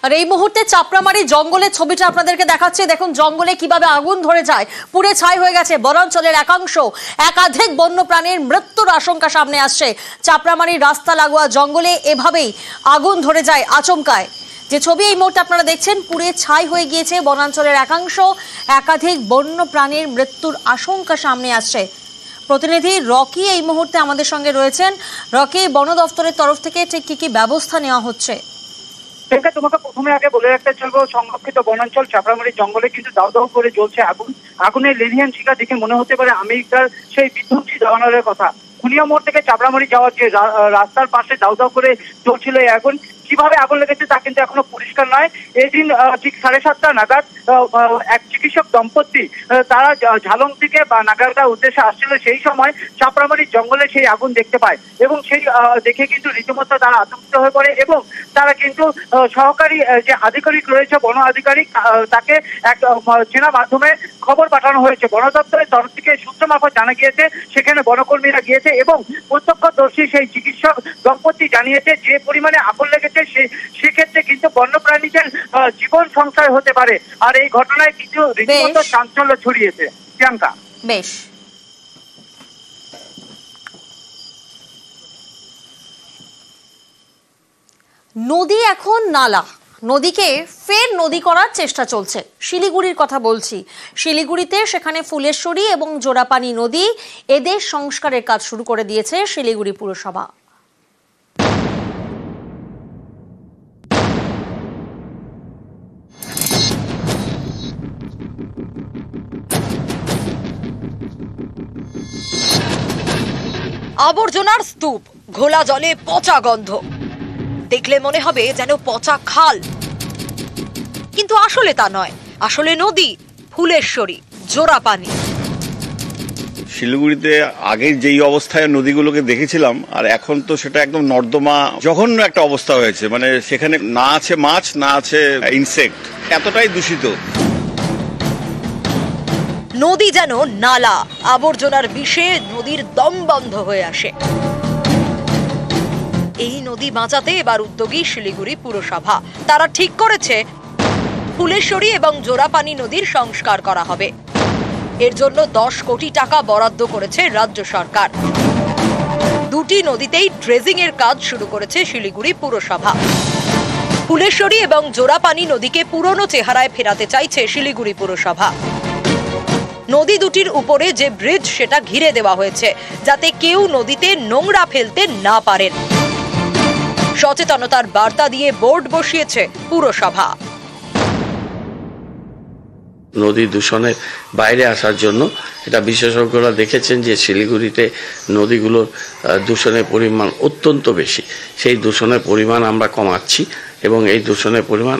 আর এই মুহূর্তে চাপড়ামারি জঙ্গলের ছবিটা আপনাদেরকে দেখাচ্ছে। দেখুন জঙ্গলে কিভাবে আগুন ধরে যায়, পুড়ে ছাই হয়ে গেছে বনাঞ্চলের একাংশ। একাধিক বন্যপ্রাণীর মৃত্যুর আশঙ্কা সামনে আসছে। চাপড়ামারির রাস্তা লাগোয়া জঙ্গলে এভাবেই আগুন ধরে যায় আচমকায়। যে ছবি এই মুহূর্তে আপনারা দেখছেন, পুড়ে ছাই হয়ে গিয়েছে বনাঞ্চলের একাংশ। একাধিক বন্যপ্রাণীর মৃত্যুর আশঙ্কা সামনে আসছে। প্রতিনিধি রকি এই মুহূর্তে আমাদের সঙ্গে রয়েছেন। রকি, বন দফতরের তরফ থেকে ঠিক কি ব্যবস্থা নেওয়া হচ্ছে? তোমাকে প্রথমে আগে বলে রাখতে চলবো, সংরক্ষিত বনাঞ্চল চাপড়ামারি জঙ্গলে কিন্তু দাউ দাউ করে জ্বলছে আগুন। আগুনের লেলিহান শিখা দেখে মনে হতে পারে আমেরিকার সেই বিধ্বংসী দাবানলের কথা। খুনিয়া মোড় থেকে চাপড়ামারি যাওয়ার যে রাস্তার পাশে দাউ দাউ করে জ্বলছিল এই আগুন। কিভাবে আগুন লেগেছে তা কিন্তু এখনো পরিষ্কার নয়। এই দিন ঠিক 7:30 নাগাদ এক চিকিৎসক দম্পতি তারা ঝালং থেকে বা নাগারগাঁও উদ্দেশ্যে আসছিল। সেই সময় চাপড়ামারি জঙ্গলে সেই আগুন দেখতে পায় এবং সেই দেখে কিন্তু রীতিমতো তারা আতঙ্কিত হয়ে পড়ে এবং তারা কিন্তু সহকারী যে আধিকারিক রয়েছে, বন আধিকারিক, তাকে এক চেনা মাধ্যমে খবর পাঠানো হয়েছে। বন দপ্তরের তরফ থেকে সূত্র মারফত জানা গিয়েছে সেখানে বনকর্মীরা গিয়েছে এবং প্রত্যক্ষদর্শী সেই চিকিৎসক দম্পতি জানিয়েছে যে পরিমাণে আগুন লেগেছে সেক্ষেত্রে কিন্তু বন্যপ্রাণীদের জীবন সংশয় হতে পারে। আর এই ঘটনায় কিছু রীতিমতো চাঞ্চল্য ছড়িয়েছে। প্রিয়াঙ্কা, বেশ। নদী এখন নালা, নদীকে ফের নদী করার চেষ্টা চলছে। শিলিগুড়ির কথা বলছি। শিলিগুড়িতে সেখানে ফুলেশ্বরী এবং জোড়াপানি নদী, এদের সংস্কারের কাজ শুরু করে দিয়েছে শিলিগুড়ি পুরসভা। আবর্জনার স্তূপ, ঘোলা জলে পচা গন্ধ, দেখলে মনে হবে যেন পচা খাল, কিন্তু আসলে তা নয়। আসলে নদী, ফুলেশ্বরী, জোড়াপানি। শিলিগুড়িতে আগে যেই অবস্থায় নদীগুলোকে দেখেছিলাম আর এখন তো সেটা একদম নর্দমা জঘন্য একটা অবস্থা হয়েছে। মানে সেখানে না আছে মাছ, না আছে ইনসেক্ট, এতটাই দূষিত। নদী যেন নালা, আবর্জনার বিষে নদীর দম বন্ধ হয়ে আসে। এই নদী বাঁচাতে এবার উদ্যোগী শিলিগুড়ি পুরসভা। তারা ঠিক করেছে ফুলেশ্বরী এবং জোড়াপানি নদীর সংস্কার করা হবে। এর জন্য 10 কোটি টাকা বরাদ্দ করেছে রাজ্য সরকার। দুটি নদীতেই ড্রেজিং এর কাজ শুরু করেছে শিলিগুড়ি পুরসভা। ফুলেশ্বরী এবং জোড়াপানি নদীকে পুরনো চেহারায় ফেরাতে চাইছে শিলিগুড়ি পুরসভা। নদী দুটির উপরে যে ব্রিজ সেটা ঘিরে দেওয়া হয়েছে যাতে কেউ নদীতে নোংরা ফেলতে না পারেন। সচেতনতার বার্তা দিয়ে বোর্ড বসিয়েছে পুরসভা। নদী দূষণের বাইরে আসার জন্য এটা বিশেষজ্ঞরা দেখেছেন যে শিলিগুড়িতে নদীগুলোর দূষণের পরিমাণ অত্যন্ত বেশি। সেই দূষণের পরিমাণ আমরা কমাচ্ছি এবং এই দূষণের পরিমাণ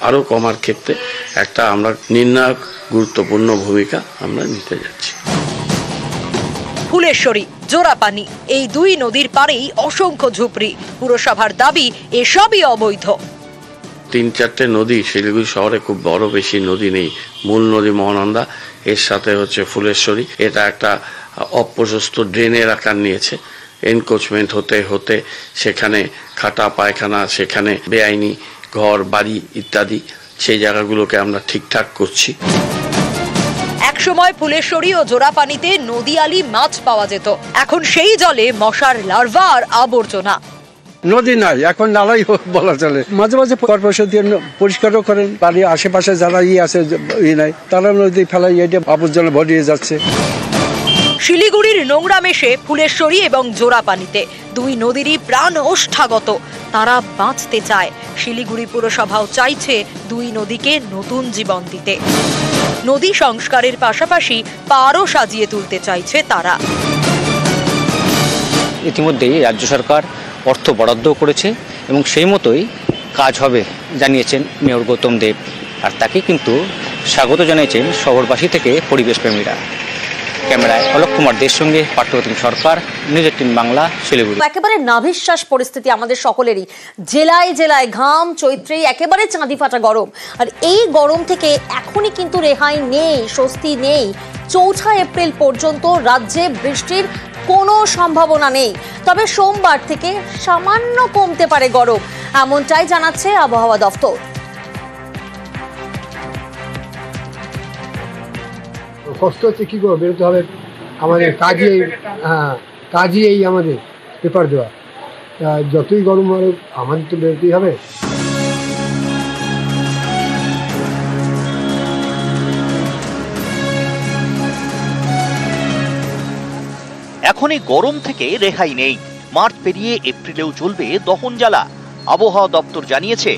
আরো কমার ক্ষেত্রে একটা আমরা নির্ণায়ক গুরুত্বপূর্ণ ভূমিকা আমরা নিতে যাচ্ছি। ফুলেশ্বরী, জোড়াপানি, এই দুই নদীর পাড়েই অসংখ্য ঝুপড়ি। পুরসভার দাবি এসবই অবৈধ। 3-4টে নদী শিলিগুড়ি শহরে, খুব বড় বেশি নদী নেই। মূল নদী মহানন্দা, এর সাথে হচ্ছে ফুলেশ্বরী। এটা একটা অপ্রশস্ত ড্রেনের আকার নিয়েছে। এনক্রোচমেন্ট হতে হতে সেখানে খাটা পায়খানা, সেখানে বেআইনি ঘর বাড়ি ইত্যাদি, সেই জায়গাগুলোকে আমরা ঠিকঠাক করছি। একসময় ফুলেশ্বরী ও জোড়াপানিতে নদীয়ালি মাছ পাওয়া যেত, এখন সেই জলে মশার লার্ভা আর আবর্জনা। নদী নাই, এখন নালাই বলা চলে। মাঝে মাঝে কর্পোরেশন দিয়ে পরিষ্কারও করেন। বাড়ির আশেপাশে যারা আছে নাই, তারা নদী ফেলাই আবর্জনা ভরিয়ে যাচ্ছে। শিলিগুড়ির নোংরা মেশে ফুলেশ্বরী এবং জোড়াপানিতে, দুই নদীরই প্রাণ ওষ্ঠাগত। তারা বাঁচতে চায়। শিলিগুড়ি পুরসভাও চাইছে দুই নদীকে নতুন জীবন দিতে। নদী সংস্কারের পাশাপাশি পাড়ও সাজিয়ে তুলতে চাইছে তারা। ইতিমধ্যেই রাজ্য সরকার অর্থ বরাদ্দ করেছে এবং সেই মতোই কাজ হবে জানিয়েছেন মেয়র গৌতম দেব। আর তাকে কিন্তু স্বাগত জানিয়েছেন শহরবাসী থেকে পরিবেশপ্রেমীরা। ক্যামেরায় অলোক কুমার দের সঙ্গে পার্থপ্রতিম সরকার, নিউজ 18 বাংলা, শিলিগুড়ি। একেবারে নাভিশ্বাস পরিস্থিতি আমাদের সকলেরই। জেলায় জেলায় ঘাম, চৈত্রেই একেবারে চাঁদি ফাটা গরম। আর এই গরম থেকে এখনই কিন্তু রেহাই নেই, স্বস্তি নেই। 4 এপ্রিল পর্যন্ত রাজ্যে বৃষ্টির কোনো সম্ভাবনা নেই, তবে সোমবার থেকে সামান্য কমতে পারে গরম, এমনটাই জানাচ্ছে আবহাওয়া দফতর। কষ্ট হচ্ছে, কি করবো, বেরোতে হবে আমাদের কাজই এই আমাদের পেপার দেওয়া। যতই গরম হয় আমাদের তো বেরোতেই হবে। এখন এই গরম থেকে রেহাই নেই। মার্চ পেরিয়ে এপ্রিলেও চলবে দহন জ্বালা। আবহাওয়া দপ্তর জানিয়েছে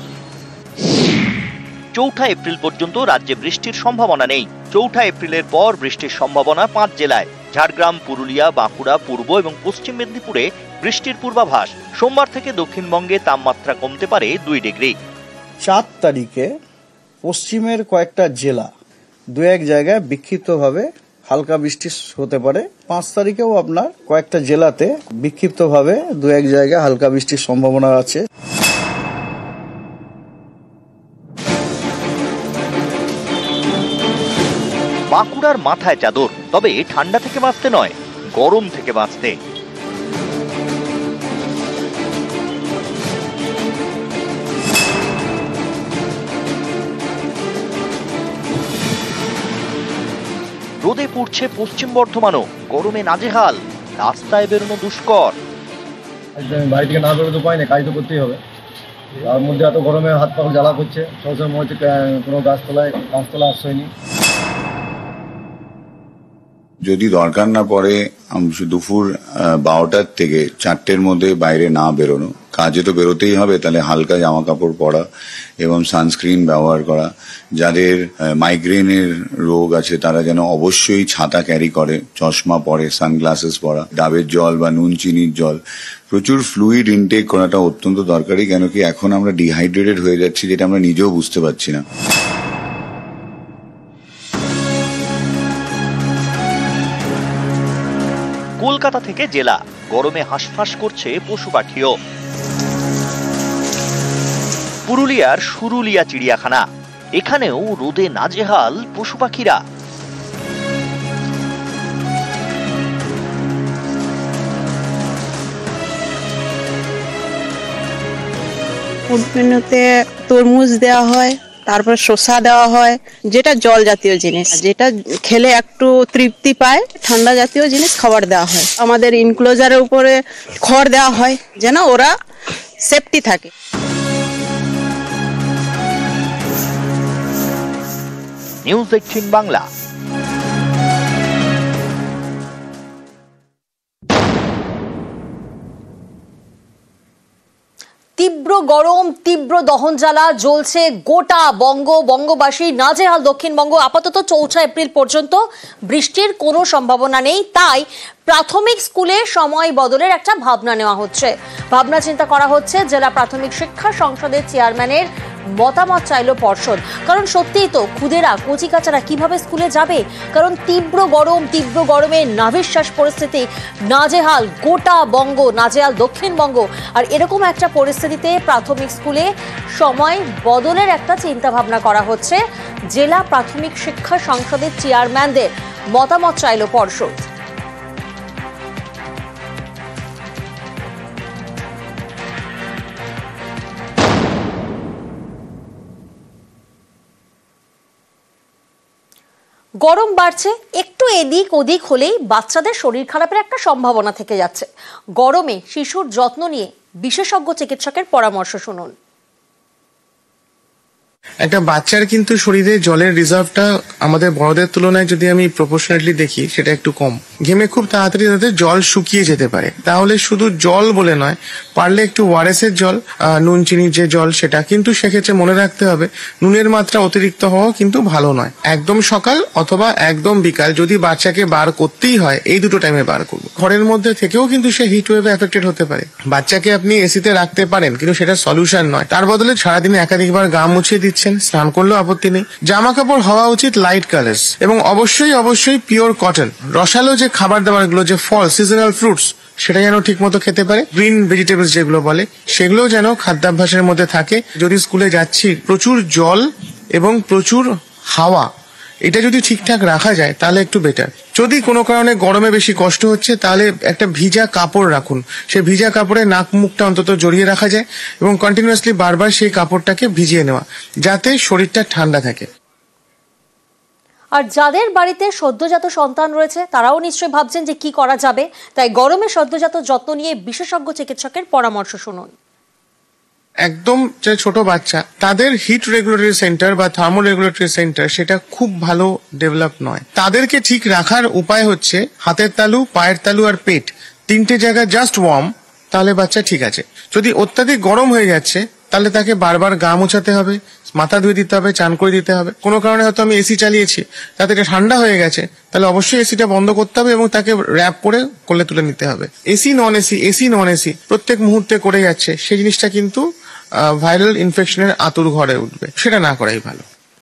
৪ এপ্রিল পর্যন্ত রাজ্যে বৃষ্টির সম্ভাবনা নেই। ৪ এপ্রিলের পর বৃষ্টির সম্ভাবনা ৫ জেলায়। ঝাড়গ্রাম, পুরুলিয়া, বাঁকুড়া, পূর্ব এবং পশ্চিম মেদিনীপুরে বৃষ্টির পূর্বাভাস। সোমবার থেকে দক্ষিণবঙ্গে তাপমাত্রা কমতে পারে ২ ডিগ্রি। ৪ তারিখে পশ্চিমের কয়েকটা জেলা ২-১ জায়গায় বিক্ষিপ্তভাবে হালকা বৃষ্টি হতে পারে। ৫ তারিখেও আপনার কয়েকটা জেলাতে বিক্ষিপ্তভাবে ২-১ জায়গায় হালকা বৃষ্টির সম্ভাবনা আছে। বাঁকুড়ার মাথায় চাদর, তবে ঠান্ডা থেকে বাঁচতে নয়, গরম থেকে বাঁচতে। রোদে পুড়ছে পশ্চিম বর্ধমানও, গরমে নাজেহাল, রাস্তায় বেরোনো দুষ্কর। বাড়ি থেকে না বেরোতে উপায় নেই, কাজ তো করতেই হবে। তার মধ্যে এত গরমে হাত পা জ্বালা করছে, সবসময় মনে হচ্ছে কোনো গাছতলা আশ্রয় নেই। যদি দরকার না পড়ে দুপুর 12টার থেকে 4টের মধ্যে বাইরে না বেরোনো, কাজে তো বেরোতেই হবে, তাহলে হালকা জামা কাপড় পরা এবং সানস্ক্রিন ব্যবহার করা। যাদের মাইগ্রেনের রোগ আছে তারা যেন অবশ্যই ছাতা ক্যারি করে, চশমা পরে, সানগ্লাসেস পরা, ডাবের জল বা নুন চিনির জল, প্রচুর ফ্লুইড ইনটেক করাটা অত্যন্ত দরকারি। কেন কি এখন আমরা ডিহাইড্রেটেড হয়ে যাচ্ছি, যেটা আমরা নিজেও বুঝতে পারছি না। কলকাতা থেকে জেলা, গরমে হাঁসফাঁস করছে পশু পাখিও। পুরুলিয়ার সুরুলিয়া চিড়িয়াখানা, এখানেও রোদে নাজেহাল পশু পাখিরা। ফুড মেনুতে তরমুজ দেওয়া হয়, তারপর শসা দেওয়া হয়, যেটা জল জাতীয় জিনিস, যেটা খেলে একটু তৃপ্তি পায়। ঠান্ডা জাতীয় জিনিস খাবার দেওয়া হয়। আমাদের ইনক্লোজারের উপরে খড় দেওয়া হয় যেন ওরা সেফটি থাকে। নিউজ 18 বাংলা। তীব্র গরম, তীব্র দহন জ্বালা জ্বলছে গোটা বঙ্গবাসী নাজেহাল। দক্ষিণবঙ্গ আপাতত ৪ এপ্রিল পর্যন্ত বৃষ্টির কোনো সম্ভাবনা নেই, তাই প্রাথমিক স্কুলে সময় বদলের একটা ভাবনা নেওয়া হচ্ছে। ভাবনা চিন্তা করা হচ্ছে। জেলা প্রাথমিক শিক্ষা সংসদের চেয়ারম্যানের মতামত চাইল পর্ষদ। কারণ সত্যিই তো খুদেরা কচিকাচারা কিভাবে স্কুলে যাবে? কারণ তীব্র গরমে নাভিশ্বাস পরিস্থিতি, নাজেহাল গোটা বঙ্গ, নাজেহাল দক্ষিণবঙ্গ। আর এরকম একটা পরিস্থিতিতে প্রাথমিক স্কুলে সময় বদলের একটা চিন্তা ভাবনা করা হচ্ছে। জেলা প্রাথমিক শিক্ষা সংসদের চেয়ারম্যানদের মতামত চাইল পর্ষদ। গরম বাড়ছে, একটু এদিক ওদিক হলেই বাচ্চাদের শরীর খারাপের একটা সম্ভাবনা থেকে যাচ্ছে। গরমে শিশুর যত্ন নিয়ে বিশেষজ্ঞ চিকিৎসকের পরামর্শ শুনুন। একটা বাচ্চার কিন্তু শরীরে জলের রিজার্ভটা আমাদের বড়দের তুলনায় যদি আমি প্রপোর্শনালি দেখি সেটা একটু কম। ঘেমে খুব তাড়াতাড়ি তাদের জল শুকিয়ে যেতে পারে। তাহলে শুধু জল বলে নয়, পারলে একটু ওআরএস এর জল, নুন চিনির যে জল সেটা, কিন্তু সেক্ষেত্রে মনে রাখতে হবে নুনের মাত্রা অতিরিক্ত হওয়া কিন্তু ভালো নয়। একদম সকাল অথবা একদম বিকাল, যদি বাচ্চাকে বার করতেই হয় এই দুটো টাইমে বার করবো। ঘরের মধ্যে থেকেও কিন্তু সে হিট ওয়েভে এফেক্টেড হতে পারে। বাচ্চাকে আপনি এসিতে রাখতে পারেন, কিন্তু সেটা সলিউশন নয়। তার বদলে সারাদিনে একাধিকবার গা মুছিয়ে দিচ্ছেন, স্নান করলেও আপত্তি নেই। জামা কাপড় হওয়া উচিত লাইট কালার্স এবং অবশ্যই পিওর কটন। রসালো যে খাবার দাবার গুলো, যে ফল সিজনাল ফ্রুটস, সেটা যেন ঠিক মতো খেতে পারে। গ্রিন ভেজিটেবলস যেগুলো বলে, সেগুলো যেন খাদ্যাভ্যাসের মধ্যে থাকে। যদি স্কুলে যাচ্ছি, প্রচুর জল এবং প্রচুর হাওয়া এটা যদি ঠিকঠাক রাখা যায় তাহলে একটু বেটার। যদি কোনো কারণে গরমে বেশি কষ্ট হচ্ছে তাহলে একটা ভিজা কাপড় রাখুন, সেই ভিজা কাপড়ে নাক মুখটা অন্তত জড়িয়ে রাখা যায় এবং কন্টিনিউয়াসলি বারবার সেই কাপড়টাকে ভিজিয়ে নেওয়া, যাতে শরীরটা ঠান্ডা থাকে। আর যাদের বাড়িতে সদ্যজাত সন্তান রয়েছে তারাও নিশ্চয়ই ভাবছেন যে কি করা যাবে, তাই গরমে সদ্যজাত যত্ন নিয়ে বিশেষজ্ঞ চিকিৎসকের পরামর্শ শুনুন। একদম যে ছোট বাচ্চা তাদের হিট রেগুলেটরি সেন্টার বা থার্মো রেগুলেটরি সেন্টার সেটা খুব ভালো ডেভেলপ নয়। তাদেরকে ঠিক রাখার উপায় হচ্ছে হাতের তালু, পায়ের তালু আর পেট, তিনটে জায়গা জাস্ট ওয়ার্ম, তাহলে বাচ্চা ঠিক আছে। যদি অত্যাধিক গরম হয়ে যাচ্ছে তাহলে তাকে বারবার গা মোছাতে হবে, মাথা ধুয়ে দিতে হবে, চান করে দিতে হবে। কোনো কারণে হয়তো আমি এসি চালিয়েছি, তাতে এটা ঠান্ডা হয়ে গেছে, তাহলে অবশ্যই এসিটা বন্ধ করতে হবে এবং তাকে র্যাপ করে কোলে তুলে নিতে হবে। এসি নন এসি প্রত্যেক মুহূর্তে করে যাচ্ছে, সেই জিনিসটা কিন্তু ভাইরাল ইনফেকশনের আতুর ঘরে উঠবে, সেটা না করাই ভালো।